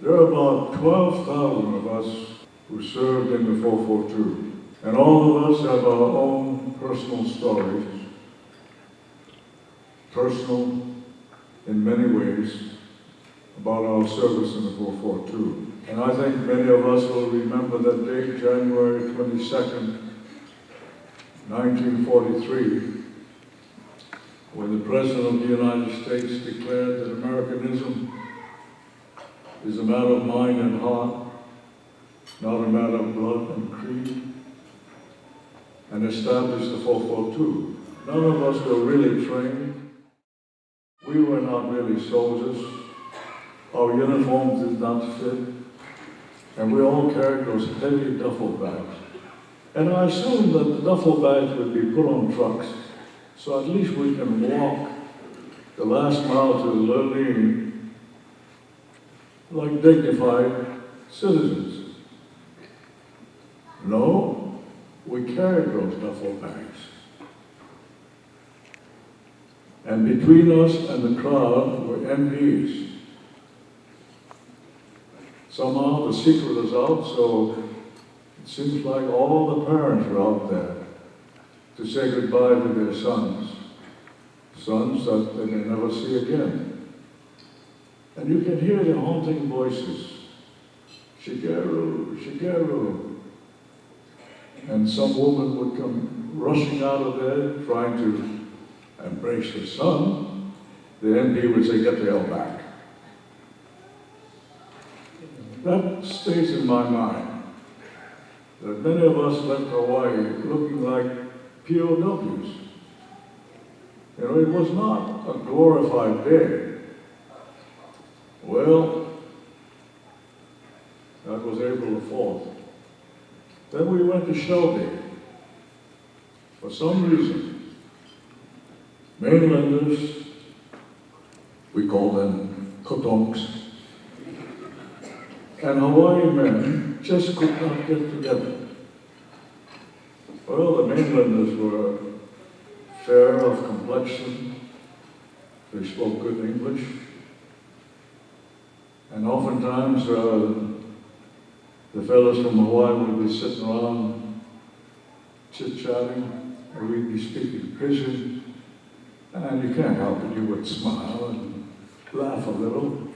There are about 12,000 of us who served in the 442, and all of us have our own personal stories, personal in many ways, about our service in the 442. And I think many of us will remember that date, January 22nd, 1943, when the President of the United States declared that Americanism is a matter of mind and heart, not a matter of blood and creed, and established the 442. None of us were really trained. We were not really soldiers. Our uniforms did not fit, and we all carried those heavy duffel bags. And I assumed that the duffel bags would be put on trucks, so at least we can walk the last mile to Lurleen like dignified citizens. No, we carried those duffel bags. And between us and the crowd were MPs. Somehow the secret was out, so it seems like all the parents were out there to say goodbye to their sons that they may never see again. And you can hear the haunting voices, Shigeru, Shigeru. And some woman would come rushing out of there trying to embrace her son. The MP would say, get the hell back. That stays in my mind, that many of us left Hawaii looking like POWs. You know, it was not a glorified day. Well, that was April the 4th. Then we went to Shelby. For some reason, mainlanders, we call them kotonks, and Hawaii men just could not get together. Well, the mainlanders were fair of complexion, they spoke good English, and oftentimes the fellows from Hawaii would be sitting around chit-chatting, and we'd be speaking Pidgin, and you can't help it, you would smile and laugh a little.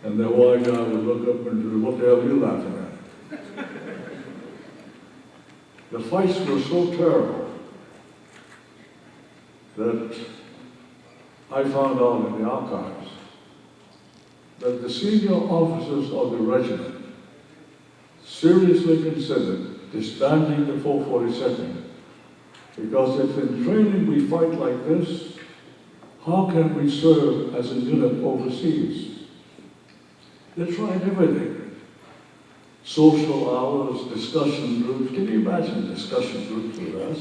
And the white guy would look up and say, what the hell are you laughing at? The fights were so terrible that I found out in the archives that the senior officers of the regiment seriously considered disbanding the 442nd, because if in training we fight like this, how can we serve as a unit overseas? They tried everything. Social hours, discussion groups. Can you imagine discussion groups with us?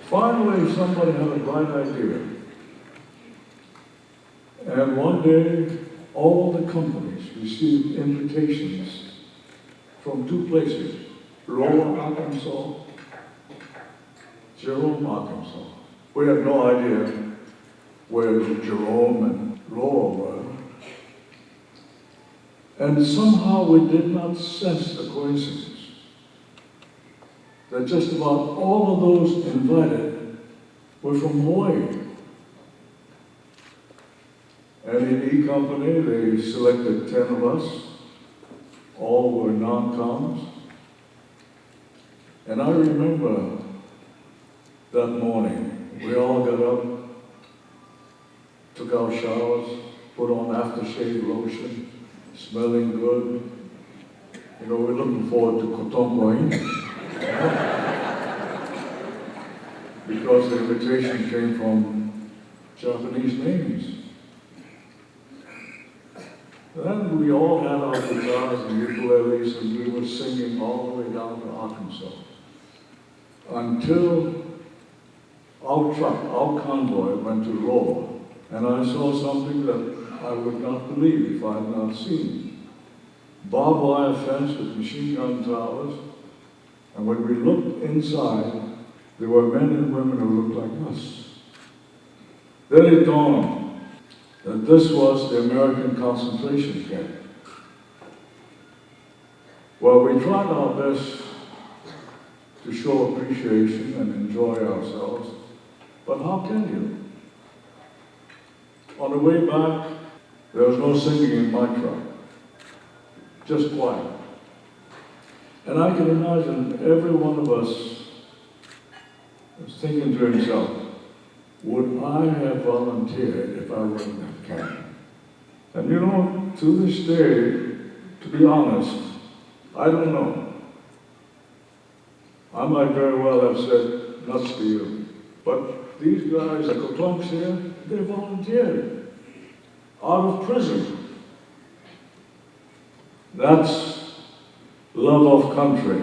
Finally, somebody had a bright idea. And one day, all the companies received invitations from two places, Lower Arkansas, Jerome, Arkansas. We had no idea where Jerome and Lower were. And somehow we did not sense the coincidence that just about all of those invited were from Hawaii. And in E Company, they selected 10 of us. All were non-coms. And I remember that morning, we all got up, took our showers, put on aftershave lotion, smelling good. You know, we're looking forward to Kotongoin. Because the invitation came from Japanese names. Then we all had our guitars and ukuleles and we were singing all the way down to Arkansas. Until our truck, our convoy went to Rolla. And I saw something that I would not believe if I had not seen. Barbed wire fence with machine gun towers. And when we looked inside, there were men and women who looked like us. Then it dawned. that this was the American concentration camp. Well, we tried our best to show appreciation and enjoy ourselves, but how can you? On the way back, there was no singing in my truck, just quiet. And I can imagine every one of us was thinking to himself, would I have volunteered if I were in that camp? And you know, to this day, to be honest, I don't know. I might very well have said, nuts to you. But these guys, the Koklunks here, they volunteered out of prison. That's love of country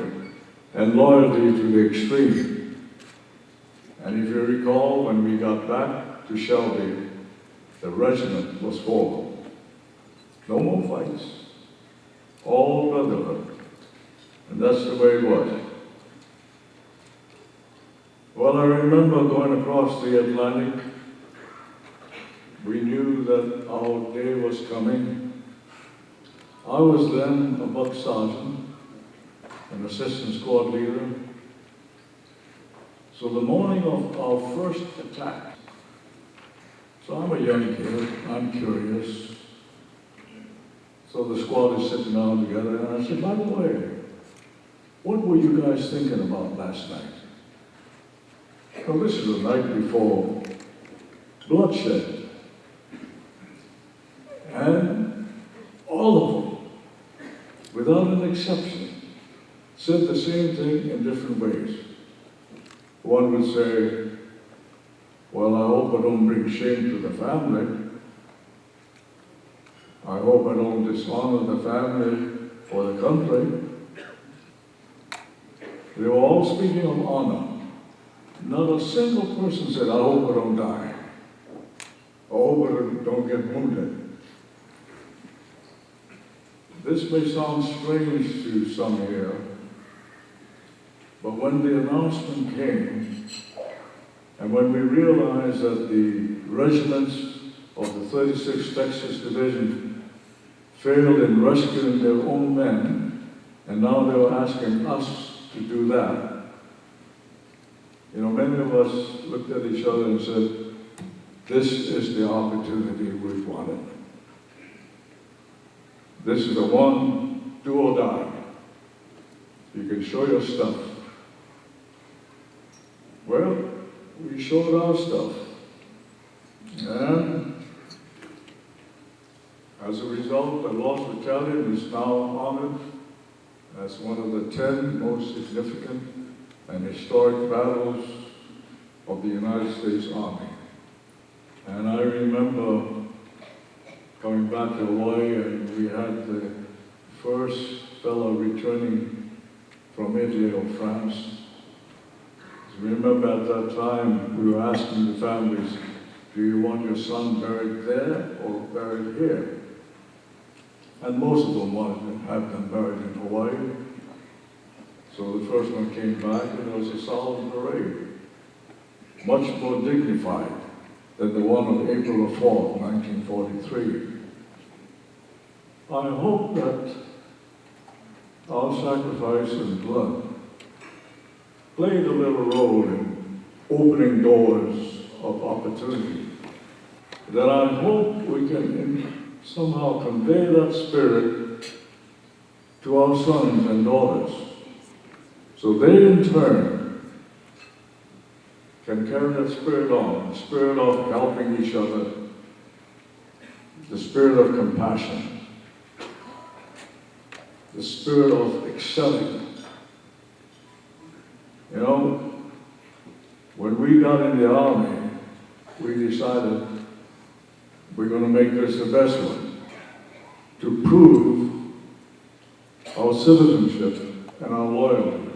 and loyalty to the extreme. And if you recall, when we got back to Shelby, the regiment was formed. No more fights, all brotherhood. And that's the way it was. Well, I remember going across the Atlantic. We knew that our day was coming. I was then a buck sergeant, an assistant squad leader. So the morning of our first attack, so I'm a young kid, I'm curious. So the squad is sitting down together, and I said, by the way, what were you guys thinking about last night? Well, this is the night before bloodshed. And all of them, without an exception, said the same thing in different ways. One would say, well, I hope I don't bring shame to the family. I hope I don't dishonor the family or the country. They were all speaking of honor. Not a single person said, I hope I don't die. I hope I don't get wounded. This may sound strange to some here, but when the announcement came, and when we realized that the regiments of the 36th Texas Division failed in rescuing their own men, and now they were asking us to do that, you know, many of us looked at each other and said, this is the opportunity we've wanted. This is the one, do or die. You can show your stuff. Well, we showed our stuff. And as a result, the Lost Battalion is now honored as one of the 10 most significant and historic battles of the United States Army. And I remember coming back to Hawaii, and we had the first fellow returning from Italy or France. Remember at that time, we were asking the families, do you want your son buried there or buried here? And most of them wanted to have them buried in Hawaii. So the first one came back, and it was a solemn parade, much more dignified than the one on April 4th, 1943. I hope that our sacrifice and blood played a little role in opening doors of opportunity. That I hope we can somehow convey that spirit to our sons and daughters, so they in turn can carry that spirit on, the spirit of helping each other, the spirit of compassion, the spirit of excelling. You know, when we got in the Army, we decided we're going to make this the best one, to prove our citizenship and our loyalty.